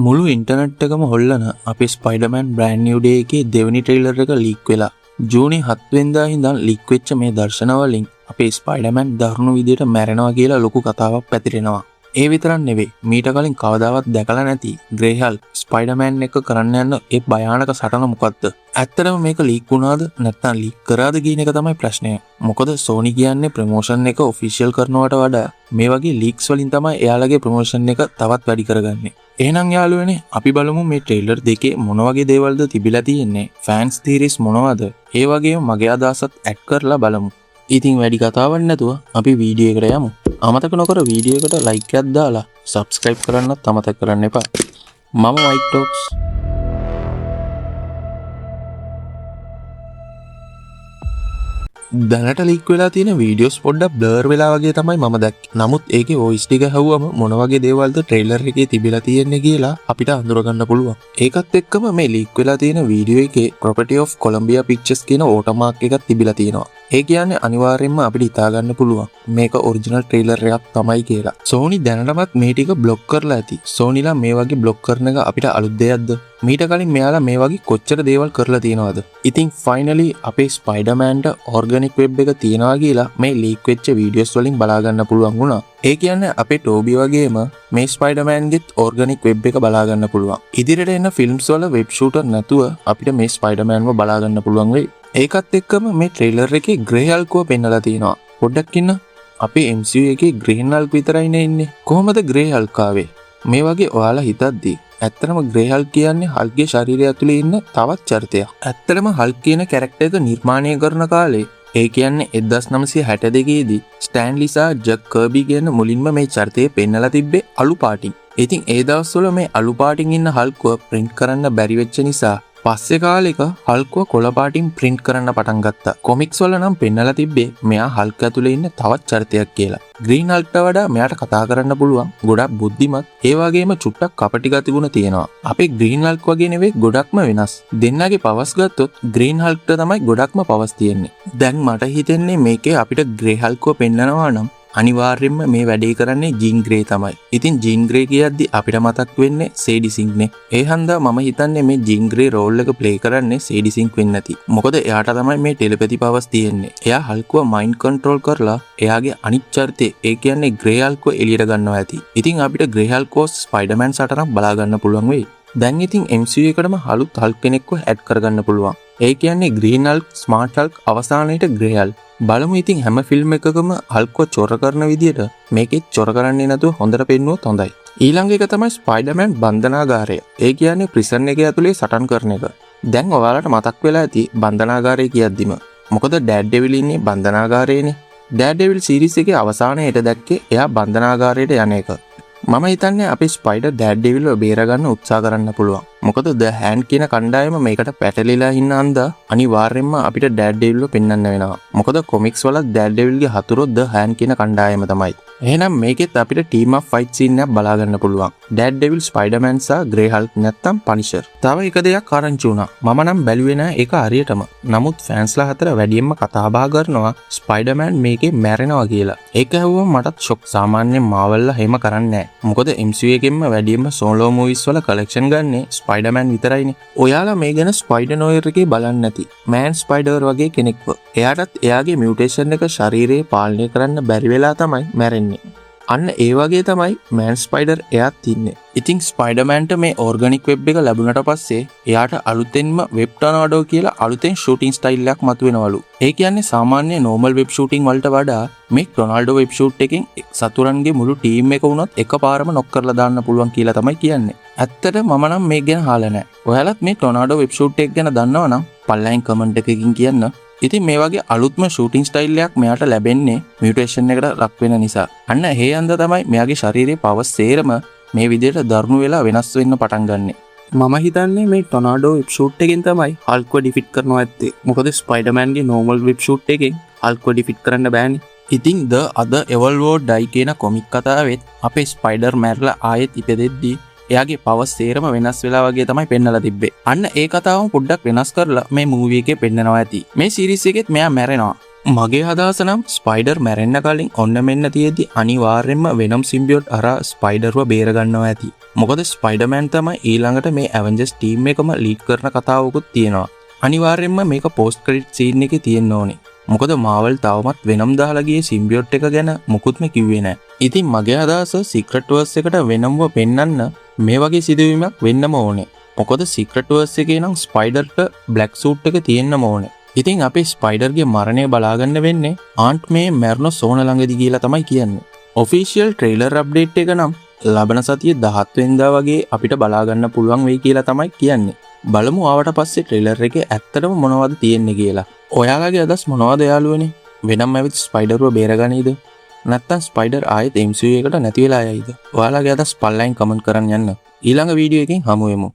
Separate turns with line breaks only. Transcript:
මුළු ඉන්ටර්නෙට් එකම හොල්ලන අපේ ස්පයිඩර්මෑන් බ්‍රෑන්ඩ් නිව් ඩේ එකේ දෙවෙනි ට්‍රේලර් එක ලීක් වෙලා ජූනි 7 වෙනිදා ඉඳන් ලීක් වෙච්ච මේ දර්ශන වලින් අපේ ස්පයිඩර්මෑන් දරුණු විදියට මැරෙනවා කියලා ලොකු කතාවක් පැතිරෙනවා. ඒ විතරක් නෙවෙයි, මීට කලින් කවදාවත් දැකලා නැති ග්‍රේ හල්ක් ස්පයිඩර්මෑන් එක කරන්න යන ඒ භයානක සටන මොකක්ද? ඇත්තටම මේක ලීක් වුණාද නැත්නම් ලීක් කරාද කියන එක තමයි ප්‍රශ්නය. මොකද සෝනි කියන්නේ ප්‍රොමෝෂන් එක ඔෆිෂියල් කරනවට වඩා මේ වගේ ලීක්ස් වලින් තමයි එයාලගේ ප්‍රොමෝෂන් එක තවත් වැඩි කරගන්නේ. එහෙනම් යාළුවනේ, අපි බලමු මේ ට්‍රේලර් දෙකේ මොන වගේ දේවල්ද තිබිලා තියෙන්නේ. ෆෑන්ස් තීරිස් මොනවද? ඒ වගේම මගේ අදහසත් ඇඩ් කරලා බලමු. ඉතින් වැඩි කතාවක් නැතුව අපි වීඩියෝ එකට යමු. අමතක නොකර වීඩියෝ එකට ලයික් එකක් දාලා සබ්ස්ක්‍රයිබ් කරන්නත් අමතක කරන්න එපා. මම මයික් ටොක්ස්. දැනට ලීක් වෙලා තියෙන වීඩියෝස් පොඩ්ඩක් බ්ලර් වෙලා වගේ තමයි මම දැක්කේ. නමුත් ඒකේ වොයිස් ටික ඇහුවම මොන වගේ දේවල්ද ට්‍රේලර් එකේ තිබිලා තියෙන්නේ කියලා අපිට අඳුරගන්න පුළුවන්. ඒකත් එක්කම මේ ලීක් වෙලා තියෙන වීඩියෝ එකේ Property of Columbia Pictures කියන වෝටර්මාර්ක් එකක් තිබිලා තියෙනවා. ඒ කියන්නේ අනිවාර්යෙන්ම අපිට හිතා ගන්න පුළුවන් මේක ඔරිජිනල් ට්‍රේලර් එකක් තමයි කියලා. සෝනි දැනටමත් මේ ටික බ්ලොක් කරලා ඇති. සෝනිලා මේ වගේ බ්ලොක් කරන එක අපිට අලුත් දෙයක්ද? මීට කලින් මෙයාලා මේ වගේ කොච්චර දේවල් කරලා තියෙනවද? ඉතින් ෆයිනලි අපේ ස්පයිඩර්මෑන්ට ඕර්ගැනික් වෙබ් එක තියනවා කියලා මේ ලීක් වෙච්ච වීඩියෝස් වලින් බලා ගන්න පුළුවන් වුණා. ඒ කියන්නේ අපේ ටෝබි වගේම මේ ස්පයිඩර්මෑන්ගෙත් ඕර්ගැනික් වෙබ් එක බලා ගන්න පුළුවන්. ඉදිරියට එන ෆිල්ම්ස් වල වෙබ් ෂූටර් නැතුව අපිට මේ ස්පයිඩර්මෑන්ව බලා ගන්න පුළුවන් වෙයි. ඒකත් එක්කම මේ ට්‍රේලර් එකේ ග්‍රේ හල්ක්ව පෙන්නලා තියෙනවා. පොඩ්ඩක් ඉන්න. අපේ MCU එකේ ග්‍රීන් හල්ක් විතරයිනේ ඉන්නේ. කොහොමද ග්‍රේ හල්ක් ආවේ? මේ වගේ ඔයාලා හිතද්දී ඇත්තටම ග්‍රේ හල්ක් කියන්නේ හල්ක්ගේ ශරීරය ඇතුලේ ඉන්න තවත් චරිතයක්. ඇත්තටම හල්ක් කියන කැරක්ටර් එක නිර්මාණය කරන කාලේ, ඒ කියන්නේ 1962 දී ස්ටෑන්ලි සහ ජක් කර්බි කියන මුලින්ම මේ චරිතය පෙන්නලා තිබ්බේ අලු පාටින්. ඉතින් ඒ දවස්වල මේ අලු පාටින් ඉන්න හල්ක්ව print කරන්න බැරි වෙච්ච නිසා පස්සේ කාලෙක හල්ක්ව කොළ පාටින් print කරන්න පටන් ගත්තා. කොමික්ස් වල නම් පෙන්නලා තිබ්බේ මෙයා හල්ක් ඇතුලේ ඉන්න තවත් චරිතයක් කියලා. ග්‍රීන් හල්ක්ට වඩා මෙයාට කතා කරන්න පුළුවන්, ගොඩක් බුද්ධිමත්, ඒ වගේම චුට්ටක් කපටි ගති ගුණ තියෙනවා. අපේ ග්‍රීන් හල්ක් වගේ නෙවෙයි, ගොඩක්ම වෙනස්. දෙන්නගේ පවර්ස් ගත්තොත් ග්‍රීන් හල්ක්ට තමයි ගොඩක්ම පවර්ස් තියෙන්නේ. දැන් මට හිතෙන්නේ මේකේ අපිට ග්‍රේ හල්ක්ව පෙන්නනවා නම් අනිවාර්යෙන්ම මේ වැඩේ කරන්නේ ජීන් ග්‍රේ තමයි. ඉතින් ජීන් ග්‍රේ කියද්දි අපිට මතක් වෙන්නේ සේඩි සින්ක්නේ. ඒ හන්දා මම හිතන්නේ මේ ජීන් ග්‍රේ රෝල් එක ප්ලේ කරන්නේ සේඩි සින්ක් වෙන්නේ නැති. මොකද එයාට තමයි මේ ටෙලිපැති පවර්ස් තියෙන්නේ. එයා හල්ක්ව මයින්ඩ් කන්ට්‍රෝල් කරලා එයාගේ අනිත් චරිතේ, ඒ කියන්නේ ග්‍රේ හල්ක්ව එළියට ගන්නවා ඇති. ඉතින් අපිට ග්‍රේ හල්ක්ව ස්පයිඩර්මෑන් සටනක් බලා ගන්න පුළුවන් වෙයි. දැන් ඉතින් MCU එකටම අලුත් හල්ක් කෙනෙක්ව ඇඩ් කරගන්න පුළුවන්. ඒ කියන්නේ ග්‍රීන් හල්ක්, ස්මාර්ට් හල්ක්, අවසානයේට ග්‍රේ හල්ක්. බලමු ඉතින් හැම ෆිල්ම් එකකම හල්ක්ව චොර කරන විදියට මේකෙත් චොර කරන්නේ නැතුව හොඳට පෙන්නුවොත් හොඳයි. ඊළඟ එක තමයි ස්පයිඩර්මෑන් බන්ධනාගාරය. ඒ කියන්නේ ප්‍රිසන් එක ඇතුලේ සටන් කරන එක. දැන් ඔයාලට මතක් වෙලා ඇති බන්ධනාගාරය කියද්දිම. මොකද ඩෑඩ් ඩෙවිල් ඉන්නේ බන්ධනාගාරයේනේ. ඩෑඩ් ඩෙවිල් සීරීස් එකේ අවසානයේට දැක්කේ එයා බන්ධනාගාරයට යන එක. මම හිතන්නේ අපේ ස්පයිඩර් ඩෑඩ් ඩෙවිල්ව බේරගන්න උත්සාහ කරන්න පුළුවන්. මොකද ද හෑන්ඩ් කියන කණ්ඩායම මේකට පැටලිලා ඉන්න අන්දා අනිවාර්යෙන්ම අපිට ඩෑඩ් ඩෙවිල්ව පෙන්වන්න වෙනවා. මොකද කොමික්ස් වල ඩෑඩ් ඩෙවිල්ගේ හතුරෝ ද හෑන්ඩ් කියන කණ්ඩායම තමයි. එහෙනම් මේකෙත් අපිට ටීම් අප් ෆයිට් සීන් එකක් බලා ගන්න පුළුවන්. ඩෑඩ් ඩෙවිල්, ස්පයිඩර්මෑන් සහ ග්‍රේ හල්ක් නැත්තම් පනිෂර්. තව එක දෙයක් ආරංචි වුණා. මම නම් බැලුවේ නෑ ඒක හරියටම. නමුත් ෆෑන්ස්ලා අතර වැඩියෙන්ම කතා බහ කරනවා ස්පයිඩර්මෑන් මේකේ මැරෙනවා කියලා. ඒක ඇහුවම මටත් ෂොක්. සාමාන්‍යයෙන් මාවල්ලා එහෙම කරන්නේ නෑ. මොකද MCU එකෙන්ම වැඩියෙන්ම සෝලෝ මූවිස් වල කලෙක්ෂන් ගන්නේ ස්පයිඩර්මෑන් විතරයිනේ. ඔයාලා මේ ගැන ස්පයිඩර් නෝයර් එකේ බලන්නේ නැති මෑන් ස්පයිඩර් වගේ කෙනෙක්ව. එයාටත් එයාගේ මියුටේෂන් එක ශරීරයේ පාලනය කරන්න බැරි වෙලා තමයි මැරෙන්නේ. අන්න ඒ වගේ තමයි මෑන් ස්පයිඩර් එයාත් ඉන්නේ. ඉතින් ස්පයිඩර්මෑන්ට මේ ඕර්ගැනික් වෙබ් එක ලැබුණට පස්සේ එයාට අලුතෙන්ම වෙබ් ටොනාඩෝ කියලා අලුතෙන් ෂූටින් ස්ටයිල් එකක් මතුවෙනවලු. ඒ කියන්නේ සාමාන්‍ය නෝමල් වෙබ් ෂූටින් වලට වඩා මේ ටොනාල්ඩෝ වෙබ් ෂූට් එකෙන් සතුරන්ගේ මුළු ටීම් එක වුණත් එකපාරම නොක් කරලා දාන්න පුළුවන් කියලා තමයි කියන්නේ. ඇත්තට මම නම් මේක ගැන අහලා නැහැ. ඔයාලත් මේ ටොනාඩෝ වෙබ් ෂූට් එක ගැන දන්නවනම් පල්ලෙන් කමෙන්ට් එකකින් කියන්න. ඉතින් මේ වගේ අලුත්ම ෂූටින් ස්ටයිල් එකක් මෙයාට ලැබෙන්නේ මියුටේෂන් එකට ලක් වෙන නිසා. අන්න ඒ අන්ද තමයි මෙයාගේ ශරීරයේ පවර්ස් සේරම මේ විදිහට දරුණු වෙලා වෙනස් වෙන්න පටන් ගන්නෙ. මම හිතන්නේ මේ ටොනාඩෝ වෙබ් ෂූට් එකෙන් තමයි හල්ක්ව ඩිෆීට් කරනවා ඇත්තේ. මොකද ස්පයිඩර්මෑන්ගේ නෝමල් වෙබ් ෂූට් එකෙන් හල්ක්ව ඩිෆීට් කරන්න බෑනේ. ඉතින් ද අද එවල්වෝ ඩයි කියන කොමික් කතාවෙත් අපේ ස්පයිඩර් මැරලා ආයෙත් ඉපදෙද්දී එයාගේ පවර්ස් සේරම වෙනස් වෙලා වගේ තමයි පෙන්නලා තිබ්බේ. අන්න ඒ කතාවම පොඩ්ඩක් වෙනස් කරලා මේ මූවි එකේ පෙන්නනවා ඇති. මේ සීරීස් එකෙත් මෙයා මැරෙනවා. මගේ අදහස නම් ස්පයිඩර් මැරෙන්න කලින් ඔන්න මෙන්න තියෙද්දි අනිවාර්යෙන්ම වෙනම් සිම්බියොට් අර ස්පයිඩර්ව බේරගන්නවා ඇති. මොකද ස්පයිඩර්මෑන් තමයි ඊළඟට මේ ඇවෙන්ජර්ස් ටීම් එකම ලීඩ් කරන කතාවකුත් තියෙනවා. අනිවාර්යෙන්ම මේක පෝස්ට් ක්‍රෙඩිට් සීන් එකේ තියෙන්න ඕනේ. මොකද මාවල් තවමත් වෙනම් දාලා ගියේ සිම්බියොට් එක ගැන මුකුත්ම කිව්වේ නැහැ. ඉතින් මගේ අදහස සීක්‍රට් වර්ස් එකට වෙනම්ව පෙන්නන්න මේ වගේ සිදුවීමක් වෙන්නම ඕනේ. මොකද සීක්‍රට් වර්ස් එකේ නම් ස්පයිඩර්ට බ්ලැක් සූට් එක තියෙන්නම ඕනේ. ඉතින් අපි ස්පයිඩර්ගේ මරණය බලාගන්න වෙන්නේ ආන්ට් මේ මැරෙන සෝන ළඟදී කියලා තමයි කියන්නේ. ඔෆිෂියල් ට්‍රේලර් අප්ඩේට් එක නම් ලබන සතියේ 17 වෙනිදා වගේ අපිට බලාගන්න පුළුවන් වෙයි කියලා තමයි කියන්නේ. බලමු ආවට පස්සේ ට්‍රේලර් එකේ ඇත්තටම මොනවද තියෙන්නේ කියලා. ඔයාලගේ අදහස් මොනවද යාළුවනේ? වෙනම් ඇවිත් ස්පයිඩර්ව බේරගනීද? නැත්නම් ස්පයිඩර් ආයෙත් MCU එකට නැති වෙලා යයිද? ඔයාලගේ අදහස් පල්ලෙන් කමෙන්ට් කරන්න යන්න. ඊළඟ වීඩියෝ එකෙන් හමු වෙමු.